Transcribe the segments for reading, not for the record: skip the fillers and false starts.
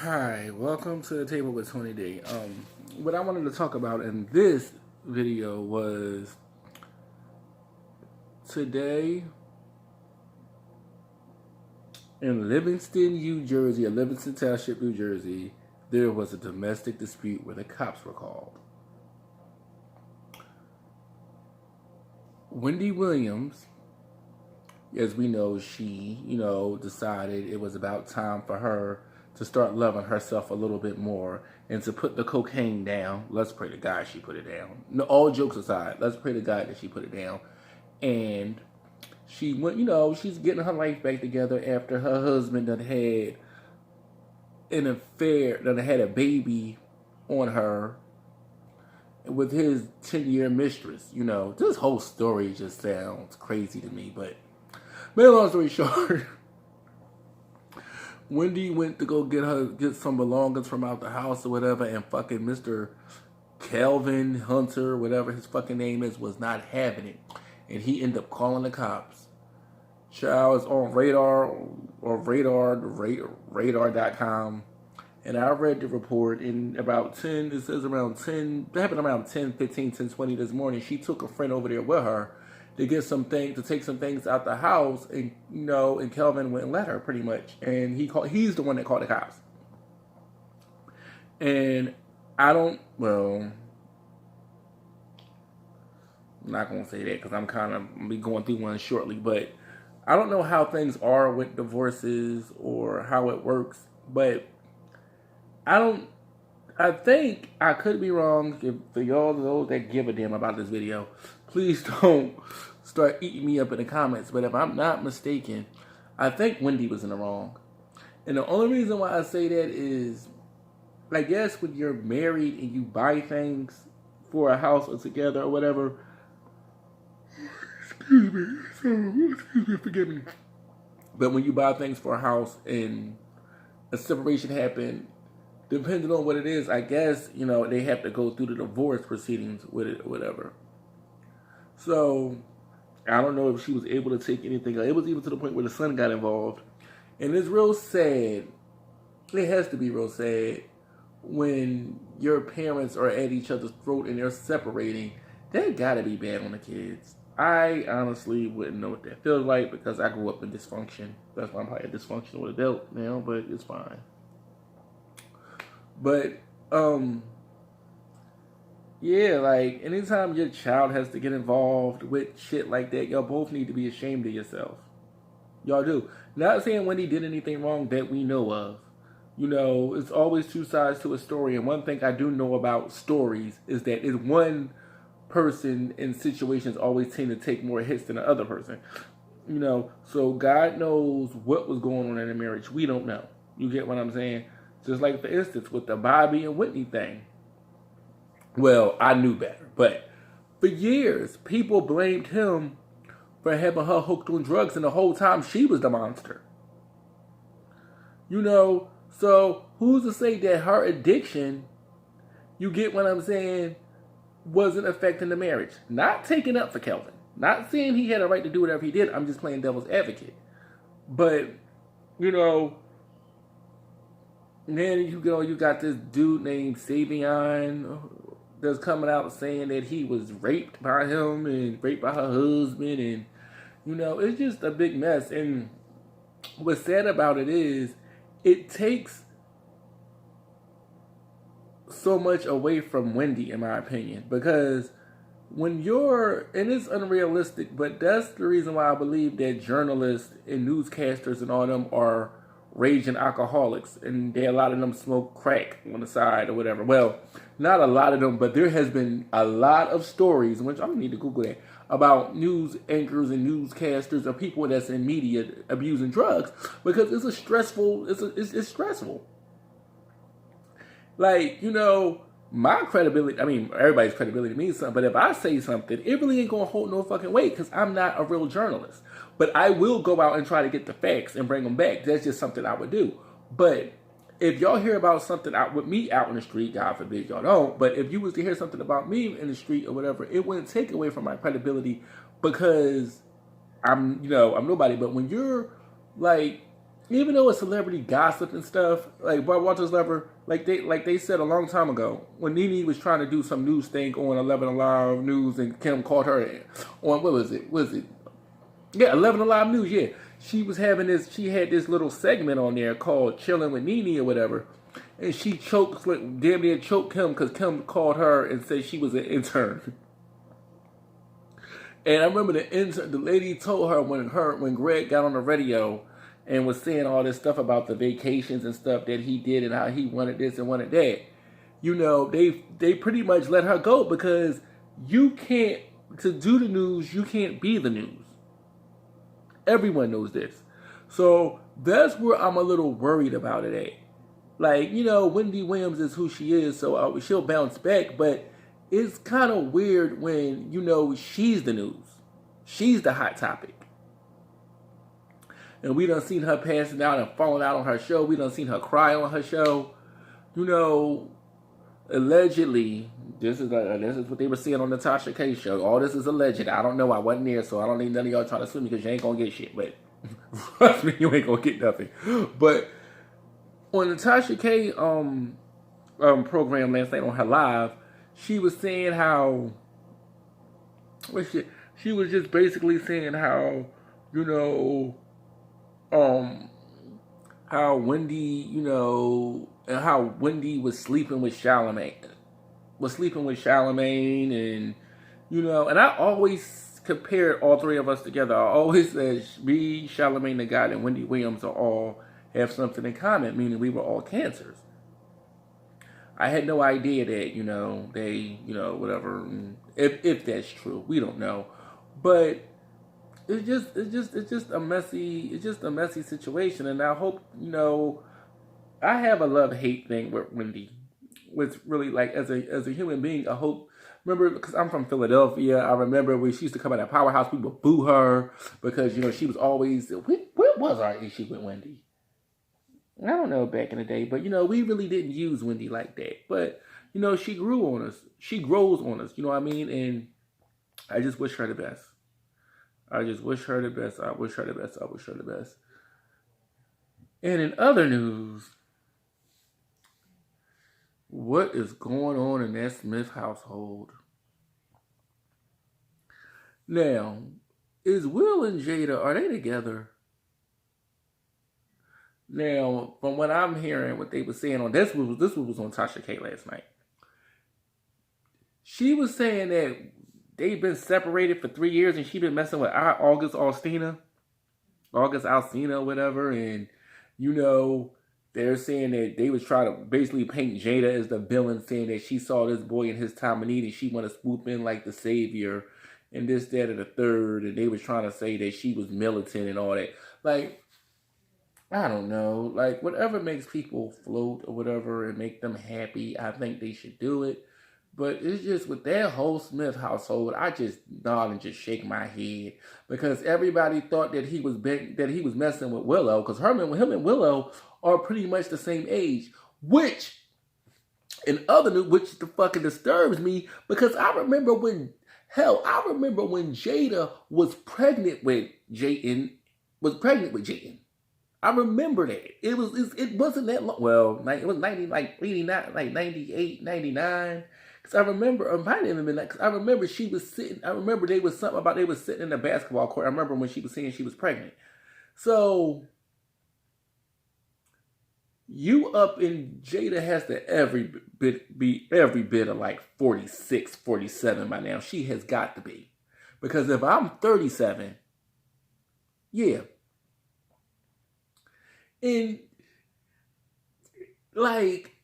Hi, welcome to the table with Tony D. What I wanted to talk about in this video was today in Livingston, New Jersey, or Livingston Township, New Jersey, there was a domestic dispute where the cops were called. Wendy Williams, as we know, she, decided it was about time for her to start loving herself a little bit more and to put the cocaine down. Let's pray to God she put it down. No, all jokes aside, let's pray to God that she put it down. And she went, she's getting her life back together after her husband done had an affair, done had a baby on her with his 10-year mistress. This whole story just sounds crazy to me, but long story short, Wendy went to go get some belongings from out the house or whatever, and fucking Mr. Calvin Hunter, whatever his fucking name is, was not having it. And he ended up calling the cops. Child is on radar.com. And I read the report in about 10, it says around 10, it happened around 10, 15, 10, 20 this morning. She took a friend over there with her to get some things, to take some things out the house, and and Kelvin wouldn't let her pretty much, and he's the one that called the cops. And I'm not gonna say that because I'm gonna be going through one shortly, but I don't know how things are with divorces or how it works, but I think I could be wrong. For y'all those that give a damn about this video, please don't start eating me up in the comments. But if I'm not mistaken, I think Wendy was in the wrong. And the only reason why I say that is, I guess when you're married and you buy things for a house or together or whatever, forgive me. But when you buy things for a house and a separation happened, depending on what it is, I guess, they have to go through the divorce proceedings with it or whatever. So, I don't know if she was able to take anything. It was even to the point where the son got involved. And it's real sad. It has to be real sad when your parents are at each other's throat and they're separating. That gotta be bad on the kids. I honestly wouldn't know what that feels like because I grew up in dysfunction. That's why I'm probably a dysfunctional adult now, but it's fine. But, yeah, like, anytime your child has to get involved with shit like that, y'all both need to be ashamed of yourself. Y'all do. Not saying Wendy did anything wrong that we know of. It's always two sides to a story. And one thing I do know about stories is that it's one person in situations always tend to take more hits than the other person. So God knows what was going on in the marriage. We don't know. You get what I'm saying? Just like, for instance, with the Bobby and Whitney thing. Well, I knew better, but for years, people blamed him for having her hooked on drugs, and the whole time she was the monster. So who's to say that her addiction, you get what I'm saying, wasn't affecting the marriage? Not taking up for Kelvin. Not saying he had a right to do whatever he did. I'm just playing devil's advocate. But, then you got this dude named Savion that's coming out saying that he was raped by him and raped by her husband, and it's just a big mess. And what's sad about it is it takes so much away from Wendy, in my opinion, because when and it's unrealistic, but that's the reason why I believe that journalists and newscasters and all them are raging alcoholics, and a lot of them smoke crack on the side or whatever. Well, not a lot of them, but there has been a lot of stories, which I don't need to Google that, about news anchors and newscasters or people that's in media abusing drugs, because it's stressful. It's stressful. Like, my credibility, everybody's credibility means something, but if I say something, it really ain't going to hold no fucking weight because I'm not a real journalist. But I will go out and try to get the facts and bring them back. That's just something I would do. But if y'all hear about something out with me out in the street, God forbid y'all don't, but if you was to hear something about me in the street or whatever, it wouldn't take away from my credibility because I'm nobody. But when you're like even though it's celebrity gossip and stuff, like Bob Walters Lover, like they said a long time ago when Nene was trying to do some news thing on 11 Alive News and Kim called her on what was it? Was it? Yeah, 11 Alive News. Yeah, she was having this. She had this little segment on there called "Chilling with Nene" or whatever, and she choked, damn near choked Kim because Kim called her and said she was an intern. And I remember the lady told her when Greg got on the radio and was saying all this stuff about the vacations and stuff that he did and how he wanted this and wanted that. You know, they pretty much let her go because you can't, to do the news, you can't be the news. Everyone knows this. So that's where I'm a little worried about it at. Like, you know, Wendy Williams is who she is, so she'll bounce back, but it's kind of weird when, you know, she's the news. She's the hot topic. And we done seen her passing out and falling out on her show. We done seen her cry on her show. You know, allegedly, this is what they were saying on the Tasha K show. All this is alleged. I don't know. I wasn't there, so I don't need none of y'all trying to sue me because you ain't going to get shit. But trust me, you ain't going to get nothing. But on the Tasha K program last night on her live, she was saying how, she was just basically saying how, you know, how Wendy, you know, and how Wendy was sleeping with Charlamagne, and, you know, and I always compared all three of us together. I always said me, Charlamagne the God, and Wendy Williams are all have something in common, meaning we were all cancers. I had no idea that, you know, they, you know, whatever, if that's true, we don't know, but it's just a messy situation, and I hope, you know, I have a love-hate thing with Wendy. With really, like, as a human being, I hope, remember, because I'm from Philadelphia, I remember when she used to come out of Powerhouse, people would boo her because, you know, she was always, what was our issue with Wendy? I don't know back in the day, but, you know, we really didn't use Wendy like that. But, you know, she grew on us. She grows on us, you know what I mean? And I just wish her the best. I just wish her the best. I wish her the best. I wish her the best. And in other news, what is going on in that Smith household? Now, is Will and Jada, are they together? Now, from what I'm hearing, what they were saying on this was on Tasha K last night. She was saying that they've been separated for 3 years and she been messing with August Alsina, whatever. And, you know, they're saying that they was trying to basically paint Jada as the villain, saying that she saw this boy in his time of need and she want to swoop in like the savior and this, that, and the third. And they was trying to say that she was militant and all that. Like, I don't know. Like, whatever makes people float or whatever and make them happy, I think they should do it. But it's just with that whole Smith household, I just nod and just shake my head because everybody thought that he was messing with Willow because him and Willow are pretty much the same age, which the fucking disturbs me because I remember when Jada was pregnant with Jayden. I remember that. It wasn't that long. Well, it was 89, like 98, 99. Because I remember, it might have even been that, because I remember she was sitting, I remember they was sitting in the basketball court. I remember when she was saying she was pregnant. So, you up in, Jada has to be every bit of like 46, 47 by now. She has got to be. Because if I'm 37, yeah. And, like,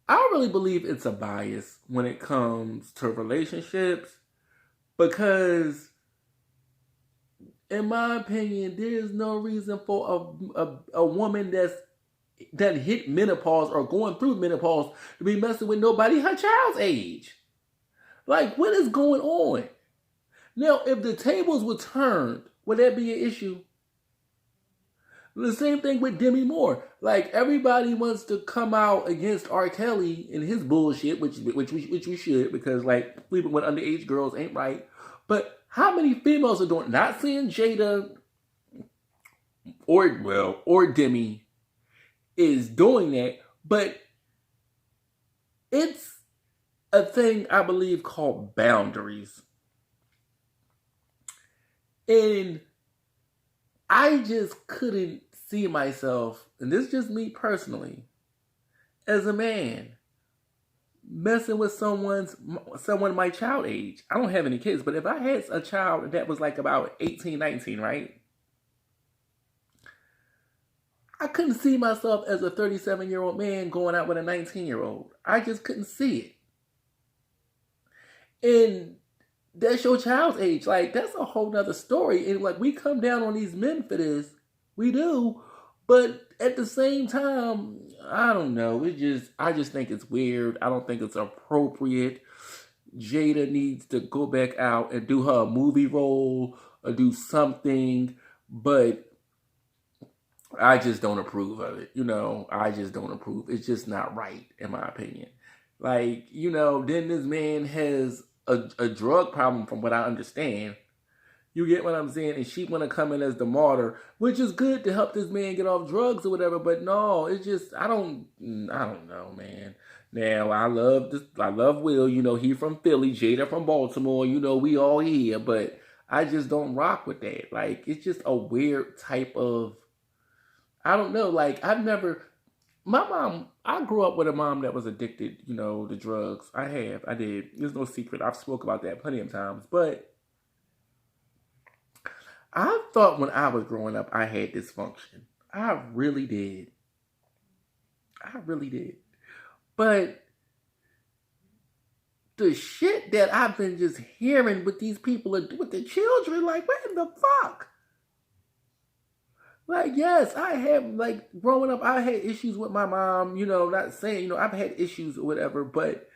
I really believe it's a bias when it comes to relationships because, in my opinion, there's no reason for a woman that hit menopause or going through menopause to be messing with nobody her child's age. Like, what is going on? Now, if the tables were turned, would that be an issue? The same thing with Demi Moore. Like, everybody wants to come out against R. Kelly and his bullshit, which we should, because, like, sleeping with underage girls ain't right. But how many females are doing? Not saying Jada or Demi is doing that, but it's a thing I believe called boundaries. And I just couldn't see myself, and this is just me personally, as a man, messing with someone my child age. I don't have any kids, but if I had a child that was like about 18, 19, right? I couldn't see myself as a 37-year-old man going out with a 19-year-old. I just couldn't see it. And that's your child's age. Like, that's a whole nother story. And like, we come down on these men for this. We do. But at the same time, I don't know. I just think it's weird. I don't think it's appropriate. Jada needs to go back out and do her movie role or do something. But I just don't approve of it. I just don't approve. It's just not right, in my opinion. Like, then this man has a drug problem, from what I understand. You get what I'm saying? And she want to come in as the martyr, which is good to help this man get off drugs or whatever. But no, it's just, I don't know, man. Now, I love Will. He from Philly, Jada from Baltimore. We all here. But I just don't rock with that. Like, it's just a weird type of, I don't know. Like, my mom, I grew up with a mom that was addicted, to drugs. I did. There's no secret. I've spoke about that plenty of times. But I thought when I was growing up, I had dysfunction. I really did. But the shit that I've been just hearing with these people, with the children, like, what in the fuck? Like, yes, I have, like, growing up, I had issues with my mom, not saying, I've had issues or whatever, but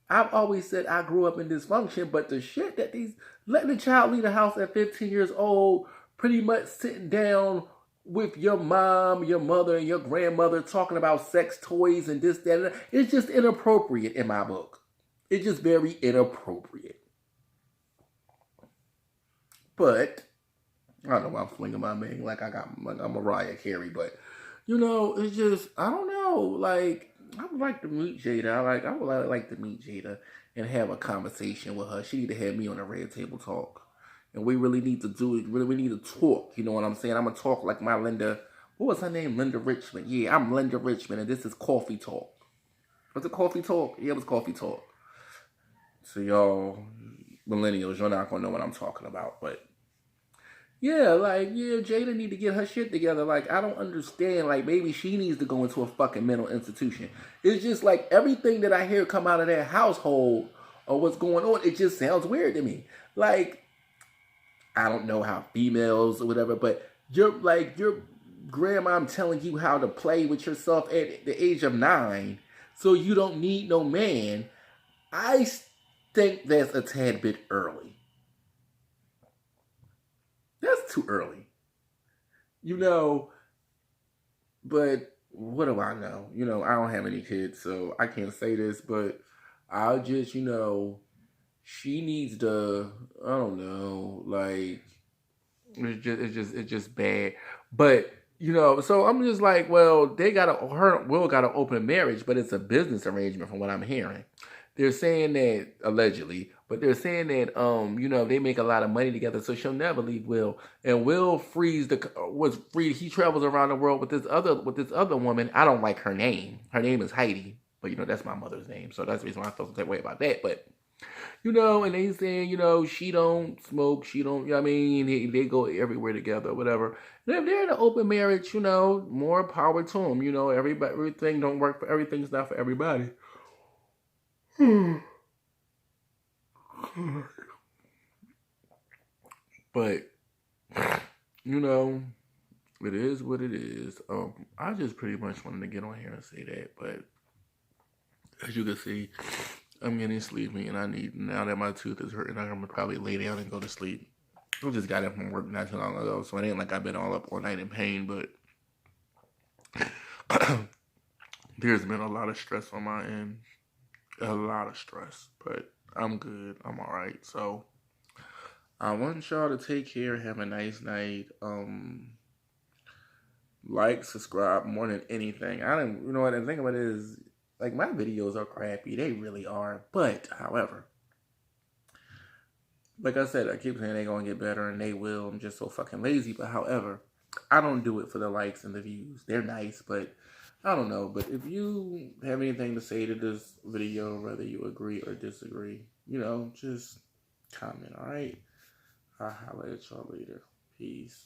I've always said I grew up in dysfunction. But the shit that letting the child leave the house at 15 years old, pretty much sitting down with your mom, your mother, and your grandmother talking about sex toys and this, that, and that, it's just inappropriate in my book. It's just very inappropriate. But I don't know why I'm flinging my man like I'm Mariah Carey, but it's just, I don't know. Like, I would like to meet Jada. I would like to meet Jada and have a conversation with her. She need to have me on a red table talk, and we really need to do it. Really, we need to talk. You know what I'm saying? I'm gonna talk like my Linda. What was her name? Linda Richmond. Yeah, I'm Linda Richmond, and this is Coffee Talk. Was it Coffee Talk? Yeah, it was Coffee Talk. So y'all millennials, you're not gonna know what I'm talking about, but. Yeah, Jada need to get her shit together. Like, I don't understand. Like, maybe she needs to go into a fucking mental institution. It's just like everything that I hear come out of that household or what's going on, it just sounds weird to me. Like, I don't know how females or whatever, but your grandma telling you how to play with yourself at the age of 9, so you don't need no man. I think that's a tad bit early. That's too early. But what do I know? I don't have any kids, so I can't say this, but I'll just, she needs to, I don't know, like, it's just bad. But, so I'm just like, well, Will got an open marriage, but it's a business arrangement from what I'm hearing. They're saying that, allegedly, but they're saying that, they make a lot of money together, so she'll never leave Will. And Will was free. He travels around the world with this other woman. I don't like her name. Her name is Heidi, but that's my mother's name, so that's the reason why I felt that way about that. But and they saying, she don't smoke, she don't. I mean, they go everywhere together, whatever. And if they're in an open marriage, more power to them. Everything don't work for everything's not for everybody. But it is what it is. I just pretty much wanted to get on here and say that, but as you can see, I'm getting sleepy, and now that my tooth is hurting, I'm gonna probably lay down and go to sleep. I just got in from work not too long ago, so it ain't like I've been all up all night in pain, but there's been a lot of stress on my end. A lot of stress, but I'm good. I'm all right. So I want y'all to take care. Have a nice night. Like, subscribe more than anything. I don't, you know what, the thing about it is, like, my videos are crappy. They really are. But, however, like I said, I keep saying they're going to get better, and they will. I'm just so fucking lazy. But, however, I don't do it for the likes and the views. They're nice, but I don't know. But if you have anything to say to this video, whether you agree or disagree, you know, just comment, all right? I'll holler at y'all later. Peace.